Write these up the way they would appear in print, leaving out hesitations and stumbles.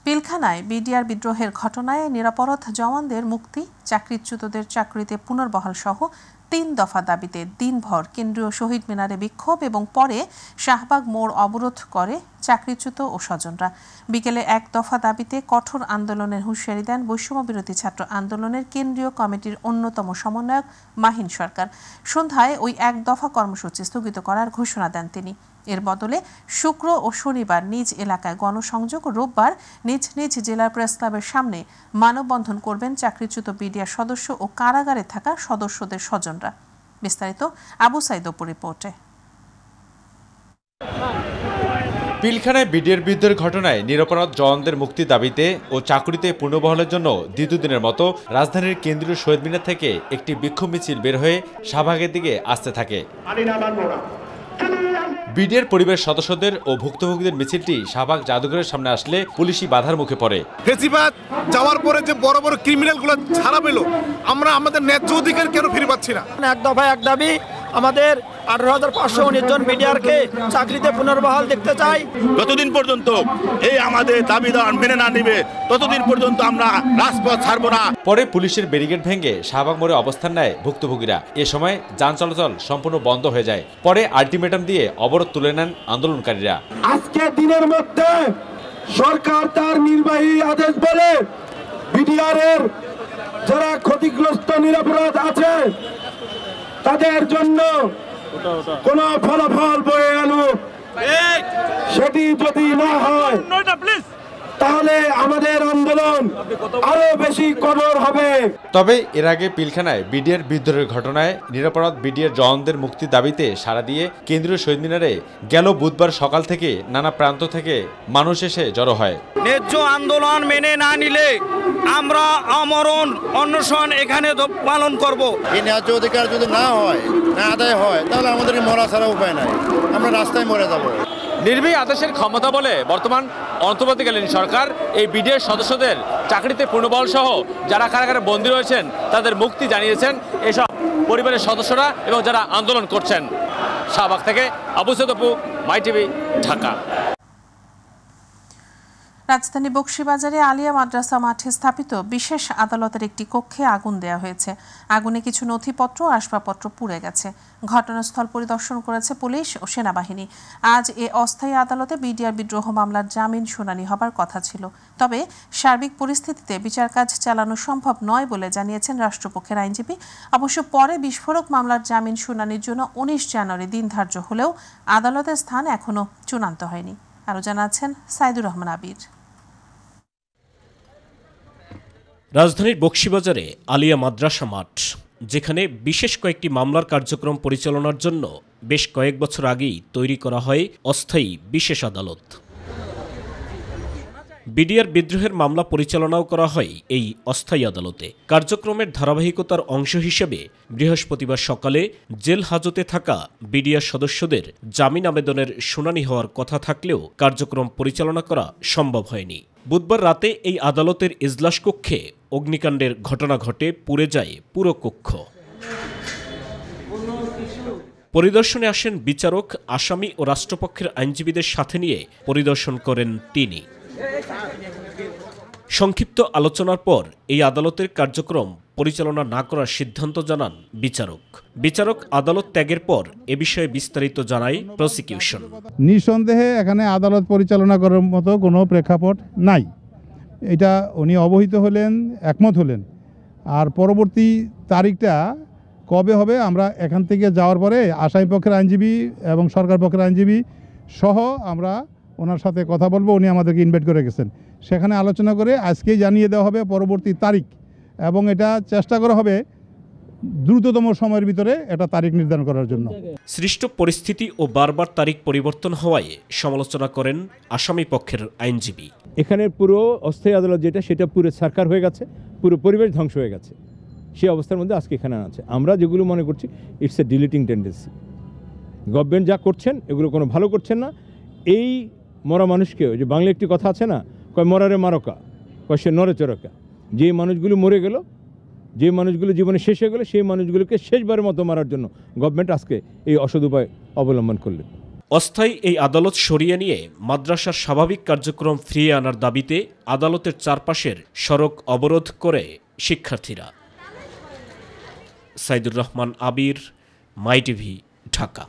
পিলখানায় BDR বিদ্রোহের ঘটনায় নিরাপরাধ জওয়ানদের মুক্তি, চাকরিচ্যুতদের চাকরিতে পুনর্বহাল সহ ৩ দফা দাবিতে দিনভর কেন্দ্রীয় শহীদ মিনারে বিক্ষোভ এবং পরে শাহবাগ মোড় অবরোধ করে চাকরিচ্যুত ও স্বজনরা। বিকেলে ১ দফা দাবিতে কঠোর আন্দোলনের হুঁশিয়ারি দেন বৈষম্য বিরোধী ছাত্র আন্দোলনের কেন্দ্রীয় কমিটির অন্যতম সমন্বয়ক মাহিন সরকার। সন্ধ্যায় ওই ১ দফা কর্মসূচি স্থগিত করার ঘোষণা দেন তিনি। এর বদলে শুক্র ও শনিবার নিজ এলাকায় গণসংযোগ ও রোববার নিজ নিজ জেলার প্রেস ক্লাবের সামনে মানববন্ধন করবেন চাকরিচ্যুত বিডিআর সদস্য ও কারাগারে থাকা সদস্যদের স্বজনরা। বিস্তারিত আবু সাইদ অপুর রিপোর্টে। পিলখানায় বিডিআর বিদ্রোহের ঘটনায় নিরপরাধ জওয়ানদের মুক্তি দাবিতে ও চাকরিতে পুনর্বহালের জন্য দ্বিতীয় দিনের মতো রাজধানীর কেন্দ্রীয় শহীদ মিনার থেকে একটি বিক্ষোভ মিছিল বের হয়ে শাহবাগের দিকে আসতে থাকে। বিডিআর পরিবারের সদস্যদের ও ভুক্তভোগীদের মিছিলটি শাহবাগ জাদুঘরের সামনে আসলে পুলিশি বাধার মুখে পড়ে। ফেসিবাদ যাওয়ার পরে যে বড় বড় ক্রিমিনালগুলো ছাড়া পেল, আমরা আমাদের ন্যায্য অধিকার কেন ফিরে পাচ্ছি না? এক দফায় এক দাবি, আমাদের 18,519 জন বিডিআরকে চাকরিতে পুনর্বহাল দেখতে চাই। যতদিন পর্যন্ত এই আমাদের দাবি দেওয়া মেনে না নিবে ততদিন পর্যন্ত আমরা রাজপথ ছাড়ব না। পরে পুলিশের ব্যারিকেড ভেঙে শাহবাগ মোড়ে অবস্থান নেয় ভুক্তভোগীরা। এ সময় যান চলাচল সম্পূর্ণ বন্ধ হয়ে যায়। পরে আলটিমেটাম দিয়ে অবরোধ তুলে নেন আন্দোলনকারীরা। আজকে দিনের মধ্যে সরকার তার নির্বাহী আদেশ বলে বিডিআরের যারা ক্ষতিগ্রস্ত নিরাপরাধ আছে তাদের জন্য কোন ফলাফল বয়ে আনুক। সেটি যদি না হয় তাহলে আমাদের আন্দোলন আরো বেশি কঠোর হবে। তবে এর আগে পিলখানায় বিডিআর বিদ্রোহের ঘটনায় নিরাপরাধ বিডিআর জওয়ানদের মুক্তির দাবিতে সাড়া দিয়ে কেন্দ্রীয় শহীদ মিনারে গেল বুধবার সকাল থেকে নানা প্রান্ত থেকে মানুষ এসে জড়ো হয়। ন্যায্য আন্দোলন মেনে না নিলে আমরা আমরণ অনশন এখানে পালন করব। এই ন্যায্য অধিকার যদি না হয়, না আদায় হয়, তাহলে আমাদের মরা ছাড়া উপায় নাই, আমরা রাস্তায় মরে যাব। নির্বাহী আদেশের ক্ষমতা বলে বর্তমান অন্তর্বর্তীকালীন সরকার এই বিডিআর সদস্যদের চাকরিতে পুনর্বহাল সহ যারা কারাগারে বন্দী রয়েছেন তাদের মুক্তি জানিয়েছেন এসব পরিবারের সদস্যরা এবং যারা আন্দোলন করছেন। শাহবাগ থেকে আবু সাইদ অপু, মাই টিভি, ঢাকা। রাজধানী বকশীবাজারে আলিয়া মাদ্রাসা মাঠে স্থাপিত বিশেষ আদালতের একটি কক্ষে আগুন দেওয়া হয়েছে। আগুনে কিছু নথিপত্র ও আসবাবপত্র পুড়ে গেছে। ঘটনাস্থল পরিদর্শন করেছে পুলিশ ও সেনাবাহিনী। আজ এ অস্থায়ী আদালতে বিডিআর বিদ্রোহ মামলার জামিন শুনানি হবার কথা ছিল। তবে সার্বিক পরিস্থিতিতে বিচার কাজ চালানো সম্ভব নয় বলে জানিয়েছেন রাষ্ট্রপক্ষের আইনজীবী। অবশ্য পরে বিস্ফোরক মামলার জামিন শুনানির জন্য 19 জানুয়ারি দিন ধার্য হলেও আদালতের স্থান এখনও চূড়ান্ত হয়নি। আরও জানাচ্ছেন সাইদুর রহমান আবির। রাজধানীর বকশীবাজারে আলিয়া মাদ্রাসা মাঠ, যেখানে বিশেষ কয়েকটি মামলার কার্যক্রম পরিচালনার জন্য বেশ কয়েক বছর আগেই তৈরি করা হয় অস্থায়ী বিশেষ আদালত। বিডিআর বিদ্রোহের মামলা পরিচালনাও করা হয় এই অস্থায়ী আদালতে। কার্যক্রমের ধারাবাহিকতার অংশ হিসেবে বৃহস্পতিবার সকালে জেল হাজতে থাকা বিডিআর সদস্যদের জামিন আবেদনের শুনানি হওয়ার কথা থাকলেও কার্যক্রম পরিচালনা করা সম্ভব হয়নি। বুধবার রাতে এই আদালতের এজলাস কক্ষে অগ্নিকাণ্ডের ঘটনা ঘটে, পুড়ে যায় পুরো কক্ষ। পরিদর্শনে আসেন বিচারক, আসামি ও রাষ্ট্রপক্ষের আইনজীবীদের সাথে নিয়ে পরিদর্শন করেন তিনি। সংক্ষিপ্ত আলোচনার পর এই আদালতের কার্যক্রম পরিচালনা না করার সিদ্ধান্ত জানান বিচারক আদালত ত্যাগের পর এ বিষয়ে বিস্তারিত জানায় প্রসিকিউশন। নিঃসন্দেহে এখানে আদালত পরিচালনা করার মতো কোনো প্রেক্ষাপট নাই, এটা উনি অবহিত হলেন, একমত হলেন। আর পরবর্তী তারিখটা কবে হবে আমরা এখান থেকে যাওয়ার পরে আসামি পক্ষের আইনজীবী এবং সরকার পক্ষের আইনজীবী সহ আমরা ওনার সাথে কথা বলবো। উনি আমাদেরকে ইনভাইট করে গেছেন, সেখানে আলোচনা করে আজকেই জানিয়ে দেওয়া হবে পরবর্তী তারিখ, এবং এটা চেষ্টা করা হবে দ্রুততম সময়ের ভিতরে এটা তারিখ নির্ধারণ করার জন্য। সৃষ্ট পরিস্থিতি ও বারবার তারিখ পরিবর্তন হওয়ায় সমালোচনা করেন আসামি পক্ষের আইনজীবী। এখানে পুরো অস্থায়ী আদালত যেটা, সেটা পুরো সরকার হয়ে গেছে, পুরো পরিবেশ ধ্বংস হয়ে গেছে। সেই অবস্থার মধ্যে আজকে এখানে আছে। আমরা যেগুলো মনে করছি it's a deleting tendency. Government যা করছেন এগুলো কোনো ভালো করছেন না। এই মরা মানুষকে, যে বাংলা একটি কথা আছে না, কয় মরারে মারকা, কয় সে নরে চরকা। যে মানুষগুলো মরে গেল, যে মানুষগুলো জীবনে শেষ হয়ে গেল, সেই মানুষগুলোকে শেষবারের মতো মারার জন্য গভর্নমেন্ট আজকে এই অসৎ উপায় অবলম্বন করলেন। অস্থায়ী এই আদালত সরিয়ে নিয়ে মাদ্রাসার স্বাভাবিক কার্যক্রম ফিরিয়ে আনার দাবিতে আদালতের চারপাশের সড়ক অবরোধ করে শিক্ষার্থীরা। সাইদুর রহমান আবির, মাই টিভি, ঢাকা।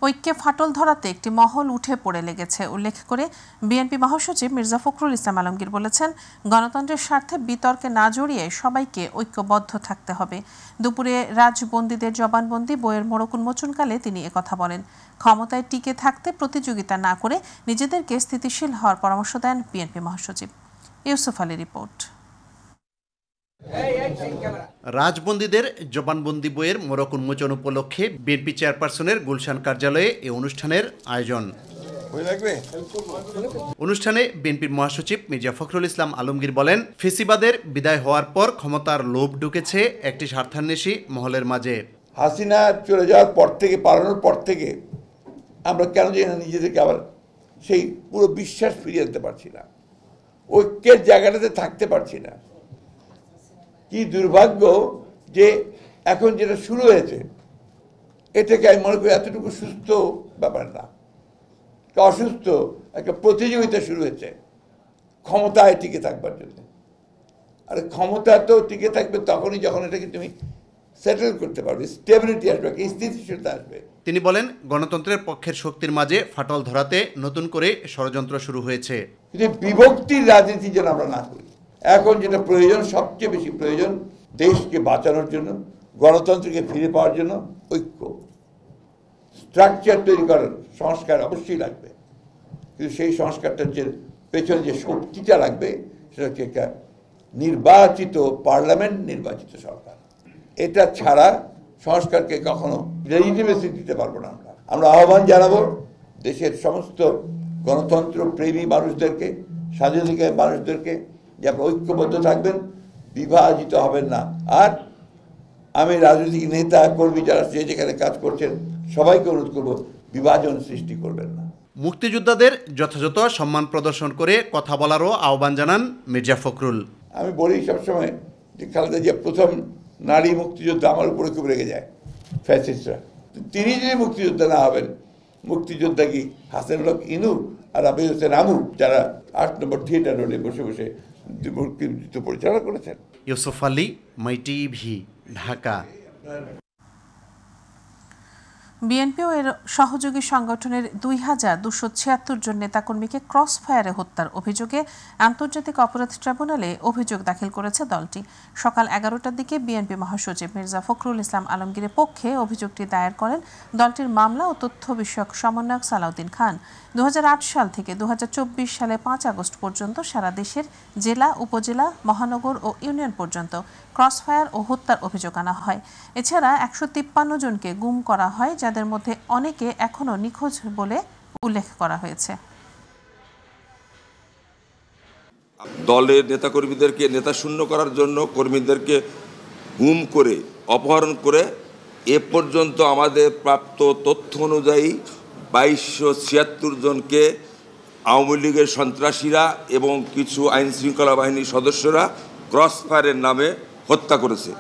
ঐক্যে ফাটল ধরাতে একটি মহল উঠে পড়ে লেগেছে উল্লেখ করে বিএনপি মহাসচিব মির্জা ফখরুল ইসলাম আলমগীর বলেছেন, গণতন্ত্রের স্বার্থে বিতর্কে না জড়িয়ে সবাইকে ঐক্যবদ্ধ থাকতে হবে। দুপুরে রাজবন্দীদের জবানবন্দি বইয়ের মোড়ক উন্মোচনকালে তিনি একথা বলেন। ক্ষমতায় টিকে থাকতে প্রতিযোগিতা না করে নিজেদেরকে স্থিতিশীল হওয়ার পরামর্শ দেন বিএনপি মহাসচিব। ইউসুফ আলী রিপোর্ট। রাজবন্দীদের জবানবন্দি বইয়ের মোড়ক উন্মোচন উপলক্ষে বিএনপি চেয়ারপারসনের গুলশান কার্যালয়ে এই অনুষ্ঠানের আয়োজন। অনুষ্ঠানে বিএনপির মহাসচিব মির্জা ফখরুল ইসলাম আলমগীর বলেন, ফেসিবাদের বিদায় হওয়ার পর ক্ষমতার লোভ ঢুকেছে একটি স্বার্থান্বেষী মহলের মাঝে। হাসিনা চলে যাওয়ার পর থেকে, পালানোর পর থেকে আমরা কেন জানি না নিজেদেরকে আবার সেই পুরো বিশ্বাস ফিরিয়ে আনতে পারছি না, ঐক্যের জায়গাটাতে থাকতে পারছি না। কি দুর্ভাগ্য যে এখন যেটা শুরু হয়েছে এটাকে আমি মনে করি এতটুকু সুস্থ ব্যাপার না, অসুস্থ একটা প্রতিযোগিতা শুরু হয়েছে ক্ষমতায় টিকে থাকবার জন্য। আর ক্ষমতা তো টিকে থাকবে তখনই যখন এটাকে তুমি সেটেল করতে পারবে, স্টেবিলিটি আসবে, স্থিতিশীলতা আসবে। তিনি বলেন, গণতন্ত্রের পক্ষের শক্তির মাঝে ফাটল ধরাতে নতুন করে ষড়যন্ত্র শুরু হয়েছে। বিভক্তির রাজনীতি যেন আমরা না করি। এখন যেটা প্রয়োজন, সবচেয়ে বেশি প্রয়োজন দেশকে বাঁচানোর জন্য, গণতন্ত্রকে ফিরে পাওয়ার জন্য ঐক্য, স্ট্রাকচার তৈরি করার সংস্কার অবশ্যই লাগবে। কিন্তু সেই সংস্কারটার যে পেছনে যে শক্তিটা লাগবে সেটা হচ্ছে একটা নির্বাচিত পার্লামেন্ট, নির্বাচিত সরকার। এটা ছাড়া সংস্কারকে কখনো লেজিটিমেসি দিতে পারবো না। আমরা আহ্বান জানাবো দেশের সমস্ত গণতন্ত্র প্রেমী মানুষদেরকে, স্বাধীনতার মানুষদেরকে যে আপনারা ঐক্যবদ্ধ থাকবেন, বিভাজিত হবেন না। আর আমি রাজনৈতিক নেতা কর্মী যারা যেখানে কাজ করছেন সবাইকে অনুরোধ করবো, বিভাজন সৃষ্টি করবেন না। মুক্তিযোদ্ধাদের যথাযথ সম্মান প্রদর্শন করে কথা বলারও আহ্বান জানান মির্জা ফখরুল। আমি বলি সবসময় যে খালেদা জিয়া প্রথম নারী মুক্তিযোদ্ধা, আমার উপরে খুব রেগে যায় ফ্যাসিস্টরা। তিনি যদি মুক্তিযোদ্ধা না হবেন, মুক্তিযোদ্ধা কি হাসানুল হক ইনু আর আবির হোসেন আমু, যারা 8 নম্বর থিয়েটার রোডে বসে বসে মুক্তিযুদ্ধ পরিচালনা করেছেন। ইউসুফ আলী, মাই টিভি, ঢাকা। বিএনপি ও এর সহযোগী সংগঠনের 2276 জন নেতাকর্মীকে ক্রস ফায়ারে হত্যার অভিযোগে আন্তর্জাতিক অপরাধ ট্রাইব্যুনালে অভিযোগ দাখিল করেছে দলটি। সকাল 11টার দিকে বিএনপি মহাসচিব মির্জা ফখরুল ইসলাম আলমগীরের পক্ষে অভিযোগটি দায়ের করেন দলটির মামলা ও তথ্য বিষয়ক সমন্বয়ক সালাউদ্দিন খান। 2008 সাল থেকে 2024 সালে 5 আগস্ট পর্যন্ত সারা দেশের জেলা, উপজেলা, মহানগর ও ইউনিয়ন পর্যন্ত ক্রসফায়ার ও হত্যার অভিযোগ আনা হয়। এছাড়া 153 জনকে গুম করা হয়, যাদের মধ্যে অনেকে এখনও নিখোঁজ বলে উল্লেখ করা হয়েছে। দলের নেতাকর্মীদেরকে নেতা শূন্য করার জন্য কর্মীদেরকে গুম করে, অপহরণ করে এ পর্যন্ত আমাদের প্রাপ্ত তথ্য অনুযায়ী 2276 জনকে আওয়ামী লীগের সন্ত্রাসীরা এবং কিছু আইনশৃঙ্খলা বাহিনীর সদস্যরা ক্রসফায়ারের নামে হত্যা করেছে।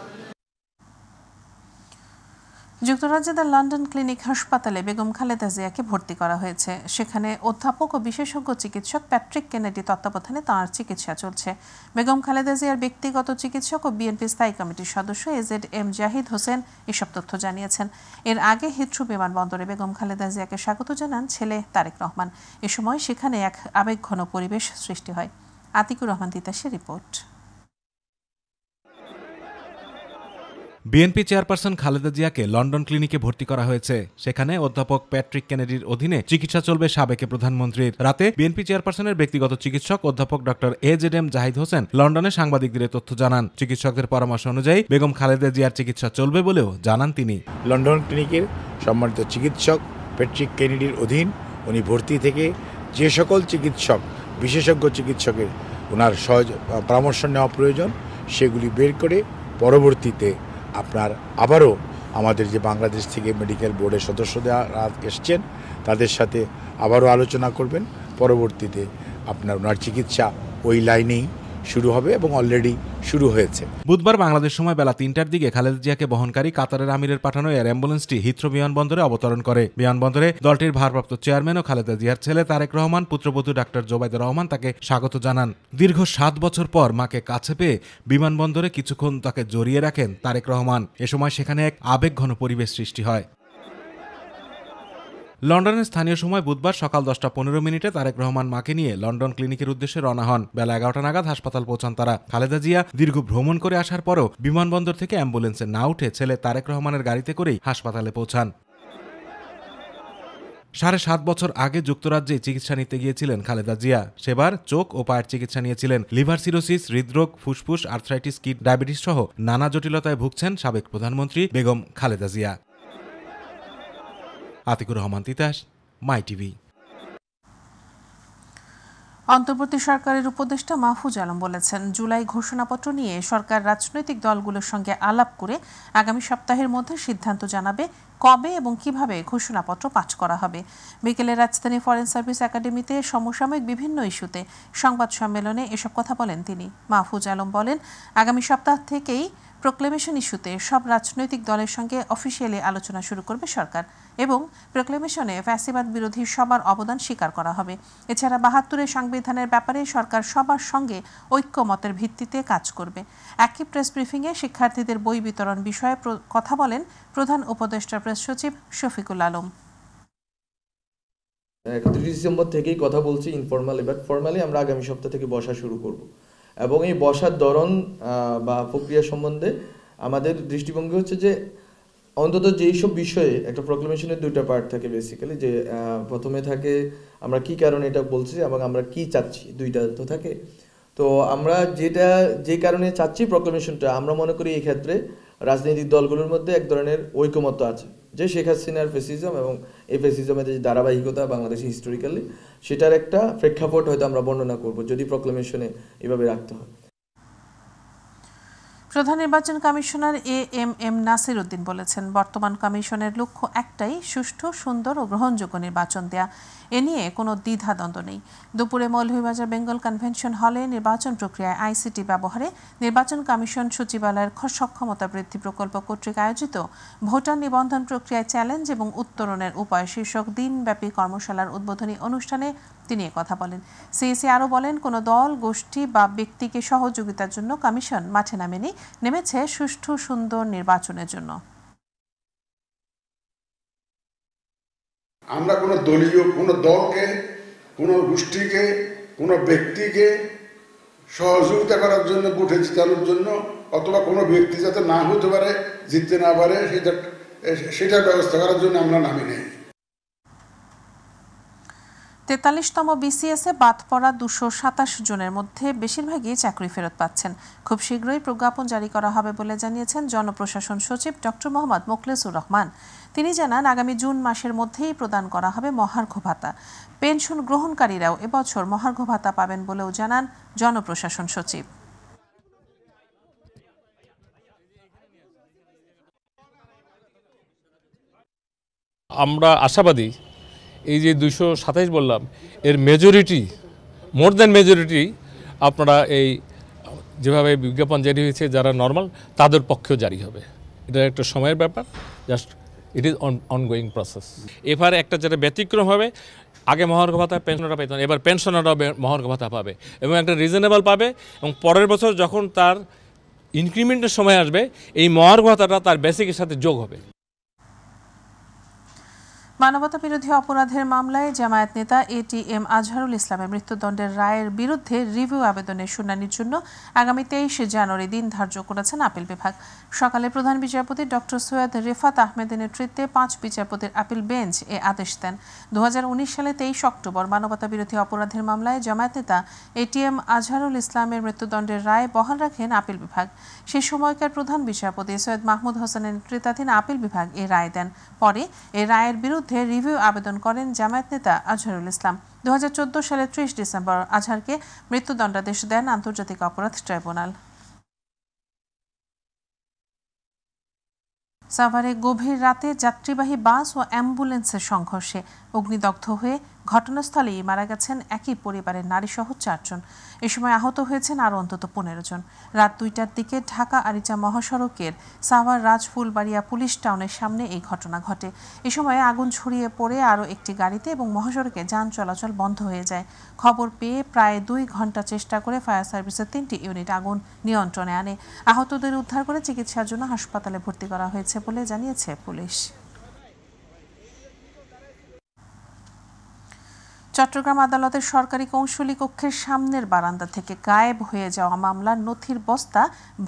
যুক্তরাজ্যের লন্ডন ক্লিনিক হাসপাতালে বেগম খালেদা জিয়াকে ভর্তি করা হয়েছে। সেখানে অধ্যাপক ও বিশেষজ্ঞ চিকিৎসক প্যাট্রিক কেনেডি তত্ত্বাবধানে তাঁর চিকিৎসা চলছে। বেগম খালেদা জিয়ার ব্যক্তিগত চিকিৎসক ও বিএনপি স্থায়ী কমিটির সদস্য এজেড-এম জাহিদ হোসেন এসব তথ্য জানিয়েছেন। এর আগে হিথ্রো বিমানবন্দরে বেগম খালেদা জিয়াকে স্বাগত জানান ছেলে তারেক রহমান। এ সময় সেখানে এক আবেগঘন পরিবেশ সৃষ্টি হয়। আতিকুর রহমান তিতাসের রিপোর্ট। বিএনপি চেয়ারপারসন খালেদা জিয়াকে লন্ডন ক্লিনিকে ভর্তি করা হয়েছে। সেখানে অধ্যাপক প্যাট্রিক কেনেডির অধীনে চিকিৎসা চলবে সাবেক প্রধানমন্ত্রীর। রাতে বিএনপি চেয়ারপারসনের ব্যক্তিগত চিকিৎসক অধ্যাপক ডক্টর এজেড-এম জাহিদ হোসেন লন্ডনে সাংবাদিকদের তথ্য জানান। চিকিৎসকদের পরামর্শ অনুযায়ী বেগম খালেদা জিয়ার চিকিৎসা চলবে বলেও জানান তিনি। লন্ডন ক্লিনিকের সম্মানিত চিকিৎসক প্যাট্রিক কেনেডির অধীন উনি ভর্তি থেকে যে সকল চিকিৎসক, বিশেষজ্ঞ চিকিৎসকের ওনার পরামর্শ নেওয়া প্রয়োজন সেগুলি বের করে পরবর্তীতে আপনার আবারও আমাদের যে বাংলাদেশ থেকে মেডিকেল বোর্ডের সদস্যরা এসছেন তাদের সাথে আবারও আলোচনা করবেন। পরবর্তীতে আপনার ওনার চিকিৎসা ওই লাইনেই শুরু হবে এবং অলরেডি শুরু হয়েছে। বুধবার বাংলাদেশ সময় বেলা ৩টার দিকে খালেদা জিয়াকে বহনকারী কাতারের আমিরের পাঠানো এয়ার অ্যাম্বুলেন্সটি হিথ্রো বিমানবন্দরে অবতরণ করে। বিমানবন্দরে দলটির ভারপ্রাপ্ত চেয়ারম্যান ও খালেদা জিয়ার ছেলে তারেক রহমান, পুত্রবধূ ডাক্তার জোবাইদুর রহমান তাকে স্বাগত জানান। দীর্ঘ ৭ বছর পর মাকে কাছে পেয়ে বিমানবন্দরে কিছুক্ষণ তাকে জড়িয়ে রাখেন তারেক রহমান। এ সময় সেখানে এক আবেগঘন পরিবেশ সৃষ্টি হয়। লন্ডনের স্থানীয় সময় বুধবার সকাল 10:15 তারেক রহমান মাকে নিয়ে লন্ডন ক্লিনিকের উদ্দেশ্যে রওনা হন। বেলা 11টা নাগাদ হাসপাতাল পৌঁছান তারা। খালেদা জিয়া দীর্ঘ ভ্রমণ করে আসার পরও বিমানবন্দর থেকে অ্যাম্বুলেন্সে না উঠে ছেলে তারেক রহমানের গাড়িতে করেই হাসপাতালে পৌঁছান। 7.5 বছর আগে যুক্তরাজ্যে চিকিৎসা নিতে গিয়েছিলেন খালেদা জিয়া। সেবার চোখ ও পায়ের চিকিৎসা নিয়েছিলেন। লিভার সিরোসিস, হৃদরোগ, ফুসফুস, আর্থ্রাইটিস, কিড ডায়াবেটিস সহ নানা জটিলতায় ভুগছেন সাবেক প্রধানমন্ত্রী বেগম খালেদা জিয়া। আতিকুর রহমান তিতাস, মাই টিভি। অন্তর্বর্তী সরকারের উপদেষ্টা মাহফুজ আলম বলেছেন, জুলাই ঘোষণাপত্র নিয়ে সরকার রাজনৈতিক দলগুলোর সঙ্গে আলাপ করে আগামী সপ্তাহের মধ্যে সিদ্ধান্ত জানাবে কবে এবং কিভাবে ঘোষণাপত্র পাঠ করা হবে। বিকেলে রাজধানী ফরেন সার্ভিস একাডেমিতে সমসাময়িক বিভিন্ন ইস্যুতে সংবাদ সম্মেলনে এসব কথা বলেন তিনি। মাহফুজ আলম বলেন, আগামী সপ্তাহ থেকেই প্রোক্লেমেশন ইস্যুতে সব রাজনৈতিক দলের সঙ্গে অফিসিয়ালি আলোচনা শুরু করবে সরকার এবং প্রোক্লেমেশনে ফ্যাসিবাদ বিরোধী সবার অবদান স্বীকার করা হবে। এছাড়া ৭২-এর সংবিধানের ব্যাপারে সরকার সবার সঙ্গে ঐক্যমতের ভিত্তিতে কাজ করবে। একই প্রেস ব্রিফিংয়ে শিক্ষার্থীদের বই বিতরণ বিষয়ে কথা বলেন প্রধান উপদেষ্টা প্রেস সচিব শফিকুল আলম। 31 ডিসেম্বর থেকেই কথা বলছি ইনফরমালি, বাট ফর্মালি আমরা আগামী সপ্তাহ থেকে বসা শুরু করব এবং এই বসার ধরন বা প্রক্রিয়া সম্বন্ধে আমাদের দৃষ্টিভঙ্গি হচ্ছে যে অন্তত যেই সব বিষয়ে একটা প্রোক্লেমেশনের দুইটা পার্ট থাকে বেসিক্যালি, যে প্রথমে থাকে আমরা কি কারণে এটা বলছি এবং আমরা কি চাচ্ছি, দুইটা তো থাকে। তো আমরা যে কারণে চাচ্ছি প্রোক্লেমেশনটা, আমরা মনে করি এই ক্ষেত্রে রাজনৈতিক দলগুলোর মধ্যে এক ধরনের ঐকমত্য আছে যে শেখ হাসিনার ফ্যাসিজম এবং এই ফ্যাসিজমের যে ধারাবাহিকতা বাংলাদেশে হিস্টোরিক্যালি, সেটার একটা প্রেক্ষাপট হয়তো আমরা বর্ণনা করব যদি প্রোক্লেমেশনে এভাবে রাখতে হয়। প্রধান নির্বাচন কমিশনার এএমএম নাসির উদ্দিন বলেছেন, বর্তমান কমিশনের লক্ষ্য একটাই, সুষ্ঠু, সুন্দর ও গ্রহণযোগ্য নির্বাচন দেয়া। এ নিয়ে কোনো দ্বিধাদ্বন্দ্ব নেই। দুপুরে মৌলভীবাজার বেঙ্গল কনভেনশন হলে নির্বাচন প্রক্রিয়ায় আইসিটি ব্যবহারে নির্বাচন কমিশন সচিবালয়ের সক্ষমতা বৃদ্ধি প্রকল্প কর্তৃক আয়োজিত ভোটার নিবন্ধন প্রক্রিয়ায় চ্যালেঞ্জ এবং উত্তরণের উপায় শীর্ষক দিনব্যাপী কর্মশালার উদ্বোধনী অনুষ্ঠানে তিনি কথা বলেন। সিইসি আরও বলেন, কোনো দল, গোষ্ঠী বা ব্যক্তিকে সহযোগিতার জন্য কমিশন মাঠে নেমেছে সুষ্ঠু, সুন্দর নির্বাচনের জন্য। আমরা কোনো দলীয় কোনো দলকে, কোনো গোষ্ঠীকে, কোনো ব্যক্তিকে সহযোগিতা করার জন্য, ভোটে জিতানোর জন্য, অথবা কোনো ব্যক্তি যাতে না হতে পারে, জিততে না পারে, সেটার ব্যবস্থা করার জন্য আমরা নামি নেই। 43তম বিসিএসে বাদ পড়া 227 জনের মধ্যে বেশিরভাগই চাকরি ফেরত পাচ্ছেন। খুব শীঘ্রই প্রজ্ঞাপন জারি করা হবে বলে জানিয়েছেন জনপ্রশাসন সচিব ডক্টর মোহাম্মদ মোখলেসুর রহমান। তিনি জানান, আগামী জুন মাসের মধ্যেই প্রদান করা হবে মহার্ঘ ভাতা। পেনশন গ্রহণকারীরাও এবছর মহার্ঘ ভাতা পাবেন বলেও জানান জনপ্রশাসন সচিব। আমরা আশাবাদী এই যে 227 বললাম, এর মেজরিটি, মোর দ্যান মেজরিটি আপনারা এই যেভাবে বিজ্ঞাপন জারি হয়েছে যারা নর্মাল, তাদের পক্ষেও জারি হবে। এটা একটা সময়ের ব্যাপার, just it is ongoing process. এবারে একটা যেটা ব্যতিক্রম হবে, আগে মহার্ঘ ভাতা পেনশনাররা পেত না, এবার পেনশনাররাও মহার্ঘ ভাতা পাবে এবং একটা রিজনেবল পাবে, এবং পরের বছর যখন তার ইনক্রিমেন্টের সময় আসবে, এই মহার্ঘ ভাতাটা তার বেসিকের সাথে যোগ হবে। মানবতা বিরোধী অপরাধের মামলায় জামায়াত নেতা এটিএম আজহারুল ইসলামের মৃত্যুদণ্ডের রায়ের বিরুদ্ধে রিভিউ আবেদনের শুনানির জন্য আগামী 23 জানুয়ারি দিন ধার্য করেছেন আপিল বিভাগ। সকালে প্রধান বিচারপতি ডক্টর সৈয়দ রেফাত আহমেদের নেতৃত্বে 5 বিচারপতির আপিল বেঞ্চ এ আদেশ দেন। 2019 সালে 23 অক্টোবর মানবতা বিরোধী অপরাধের মামলায় জামায়াত নেতা এটিএম আজহারুল ইসলামের মৃত্যুদণ্ডের রায় বহাল রাখেন আপিল বিভাগ। সে সময়কার প্রধান বিচারপতি সৈয়দ মাহমুদ হোসেনের নেতৃত্বাধীন আপিল বিভাগ এ রায় দেন। পরে এই রায়ের বিরুদ্ধে রিভিউ আবেদন করেন জামায়াত নেতা আজহারুল ইসলাম। 2014 সালের 30 ডিসেম্বর আজহারকে মৃত্যুদণ্ডাদেশ দেন আন্তর্জাতিক অপরাধ ট্রাইব্যুনাল। সাভারে গভীর রাতে যাত্রীবাহী বাস ও অ্যাম্বুলেন্সের সংঘর্ষে অগ্নিদগ্ধ হয়ে ঘটনাস্থলেই মারা গেছেন একই পরিবারের নারীসহ 4 জন। এ সময় আহত হয়েছেন আরও অন্তত 15 জন। রাত 2টার দিকে ঢাকা আরিচা মহাসড়কের সাভার রাজফুলবাড়িয়া পুলিশ টাউনের সামনে এই ঘটনা ঘটে। এ সময় আগুন ছড়িয়ে পড়ে আরও একটি গাড়িতে এবং মহাসড়কে যান চলাচল বন্ধ হয়ে যায়। খবর পেয়ে প্রায় 2 ঘন্টা চেষ্টা করে ফায়ার সার্ভিসের 3টি ইউনিট আগুন নিয়ন্ত্রণে আনে। আহতদের উদ্ধার করে চিকিৎসার জন্য হাসপাতালে ভর্তি করা হয়েছে বলে জানিয়েছে পুলিশ। চট্টগ্রাম আদালতের সরকারি কৌঁসুলি কক্ষের সামনের বারান্দা থেকে গায়েব হয়ে যাওয়া মামলার নথির বস্তা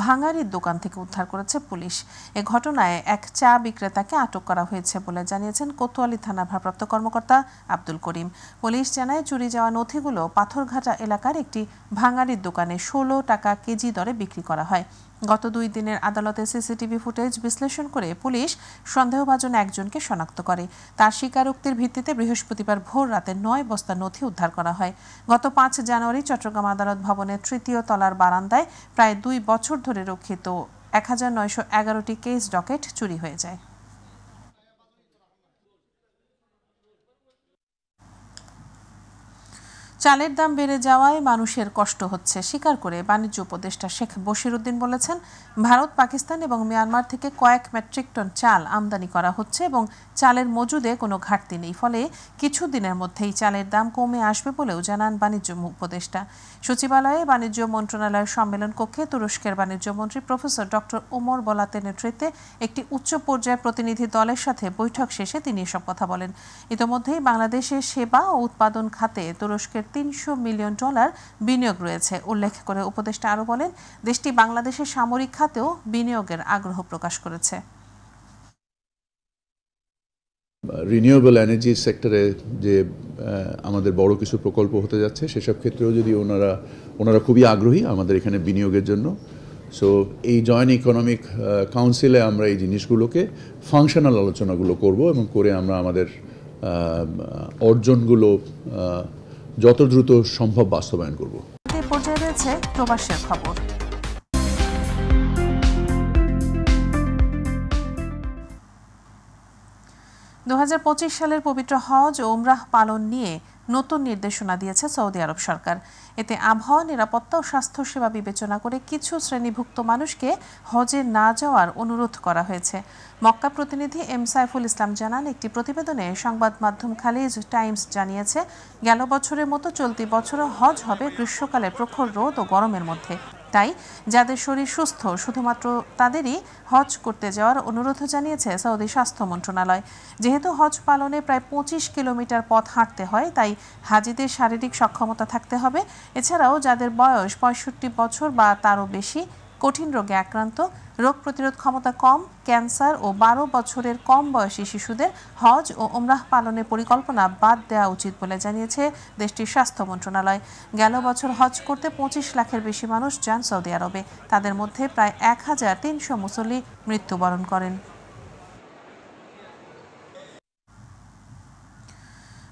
ভাঙাড়ির দোকান থেকে উদ্ধার করেছে পুলিশ। এ ঘটনায় এক চা বিক্রেতাকে আটক করা হয়েছে বলে জানিয়েছেন কোতোয়ালি থানার ভারপ্রাপ্ত কর্মকর্তা আব্দুল করিম। পুলিশ জানায় চুরি যাওয়া নথিগুলো পাথরঘাটা এলাকার একটি ভাঙাড়ির দোকানে 16 টাকা কেজি দরে বিক্রি করা হয়। গত 2 দিনের আদালতে সিসিটিভি ফুটেজ বিশ্লেষণ করে পুলিশ সন্দেহভাজন একজনকে শনাক্ত করে। তার স্বীকারোক্তির ভিত্তিতে বৃহস্পতিবার ভোর রাতে 9 বস্তা নথি উদ্ধার করা হয়। গত 5 জানুয়ারি চট্টগ্রাম আদালত ভবনের 3য় তলার বারান্দায় প্রায় 2 বছর ধরে রক্ষিত 1911টি কেস ডকেট চুরি হয়ে যায়। চালের দাম বেড়ে যাওয়ায় মানুষের কষ্ট হচ্ছে স্বীকার করে বাণিজ্য উপদেষ্টা শেখ বশিরউদ্দিন বলেছেন, ভারত, পাকিস্তান এবং মিয়ানমার থেকে কয়েক মেট্রিক টন চাল আমদানি করা হচ্ছে এবং চালের মজুদে কোনো ঘাটতি নেই। ফলে কিছু দিনের মধ্যেই চালের দাম কমে আসবে বলেও জানান বাণিজ্য উপদেষ্টা। সচিবালয়ে বাণিজ্য মন্ত্রণালয়ের সম্মেলন কক্ষে তুরস্কের বাণিজ্য মন্ত্রী প্রফেসর ডক্টর ওমর বলাতের নেতৃত্বে একটি উচ্চ পর্যায়ের প্রতিনিধি দলের সাথে বৈঠক শেষে তিনি এসব কথা বলেন। ইতোমধ্যেই বাংলাদেশের সেবা ও উৎপাদন খাতে তুরস্কের $300 মিলিয়ন বিনিয়োগ রয়েছে। উল্লেখ করে উপদেষ্টা আরও বলেন, দেশটি বাংলাদেশের সামরিক খাতেও বিনিয়োগের আগ্রহ প্রকাশ করেছে। রিনিউয়েবল এনার্জি সেক্টরে যে আমাদের বড় কিছু প্রকল্প হতে যাচ্ছে সেসব ক্ষেত্রেও যদি ওনারা খুবই আগ্রহী আমাদের এখানে বিনিয়োগের জন্য। সো এই জয়েন্ট ইকোনমিক কাউন্সিলে আমরা এই জিনিসগুলোকে ফাংশনাল আলোচনাগুলো করব এবং করে আমরা আমাদের অর্জনগুলো যত দ্রুত সম্ভব বাস্তবায়ন করব। এই পর্যায়ে রয়েছে প্রবাসের খবর। সালের পবিত্র হজ ও উমরাহ পালন নিয়ে নতুন নির্দেশনা দিয়েছে সৌদি আরব সরকার। এতে আবহাওয়া, নিরাপত্তা ও স্বাস্থ্যসেবা বিবেচনা করে কিছু শ্রেণীভুক্ত মানুষকে হজে না যাওয়ার অনুরোধ করা হয়েছে। মক্কা প্রতিনিধি এম সাইফুল ইসলাম জানান, একটি প্রতিবেদনে সংবাদ মাধ্যম খালিজ টাইমস জানিয়েছে, গেল বছরের মতো চলতি বছরও হজ হবে গ্রীষ্মকালের প্রখর রোদ ও গরমের মধ্যে। তাই যাদের শরীর সুস্থ শুধুমাত্র তাদেরই হজ করতে যাওয়ার অনুরোধ জানিয়েছে সৌদি স্বাস্থ্য মন্ত্রণালয়। যেহেতু হজ পালনে প্রায় 25 কিলোমিটার পথ হাঁটতে হয়, তাই হাজিদের শারীরিক সক্ষমতা থাকতে হবে। এছাড়াও যাদের বয়স 65 বছর বা তারও বেশি, কঠিন রোগে আক্রান্ত, রোগ প্রতিরোধ ক্ষমতা কম, ক্যান্সার ও 12 বছরের কম বয়সী শিশুদের হজ ও উমরাহ পালনের পরিকল্পনা বাদ দেওয়া উচিত বলে জানিয়েছে দেশটির স্বাস্থ্য মন্ত্রণালয়। গেল বছর হজ করতে 25 লাখের বেশি মানুষ যান সৌদি আরবে। তাদের মধ্যে প্রায় 1300 মুসল্লি মৃত্যুবরণ করেন।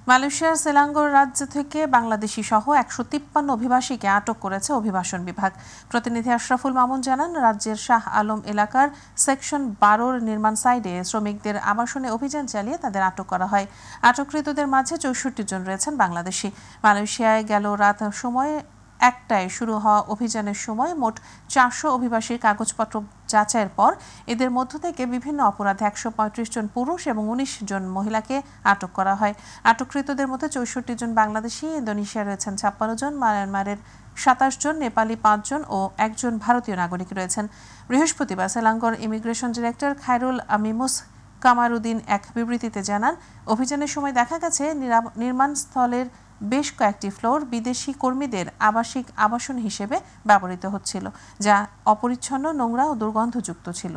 মালয়েশিয়ার সেলাঙ্গোর রাজ্য থেকে বাংলাদেশি সহ 153 অভিবাসীকে আটক করেছে অভিবাসন বিভাগ। প্রতিনিধি আশরাফুল মামুন জানান, রাজ্যের শাহ আলম এলাকার সেকশন 12 নির্মাণ সাইডে শ্রমিকদের আবাসনে অভিযান চালিয়ে তাদের আটক করা হয়। আটককৃতদের মাঝে 64 জন রয়েছেন বাংলাদেশি। মালয়েশিয়ায় গেল রাত সময় 1টায় শুরু হওয়া অভিযানের সময় মোট 400 অভিবাসীর কাগজপত্র যাচাইয়ের পর এদের মধ্য থেকে বিভিন্ন অপরাধে 135 জন পুরুষ এবং 19 জন মহিলাকে আটক করা হয়। আটককৃতদের মধ্যে 64 জন বাংলাদেশি, ইন্দোনেশিয়া রয়েছেন 56 জন, মায়ানমারের 27 জন, নেপালি 5 জন ও 1 জন ভারতীয় নাগরিক রয়েছেন। বৃহস্পতিবার সেলাঙ্গোর ইমিগ্রেশন ডিরেক্টর খায়রুল আমিমুস কামারুদ্দিন এক বিবৃতিতে জানান, অভিযানের সময় দেখা গেছে নির্মাণস্থলের বেশ কয়েকটি ফ্লোর বিদেশি কর্মীদের আবাসিক আবাসন হিসেবে ব্যবহৃত হচ্ছিল, যা অপরিচ্ছন্ন, নোংরা ও দুর্গন্ধযুক্ত ছিল।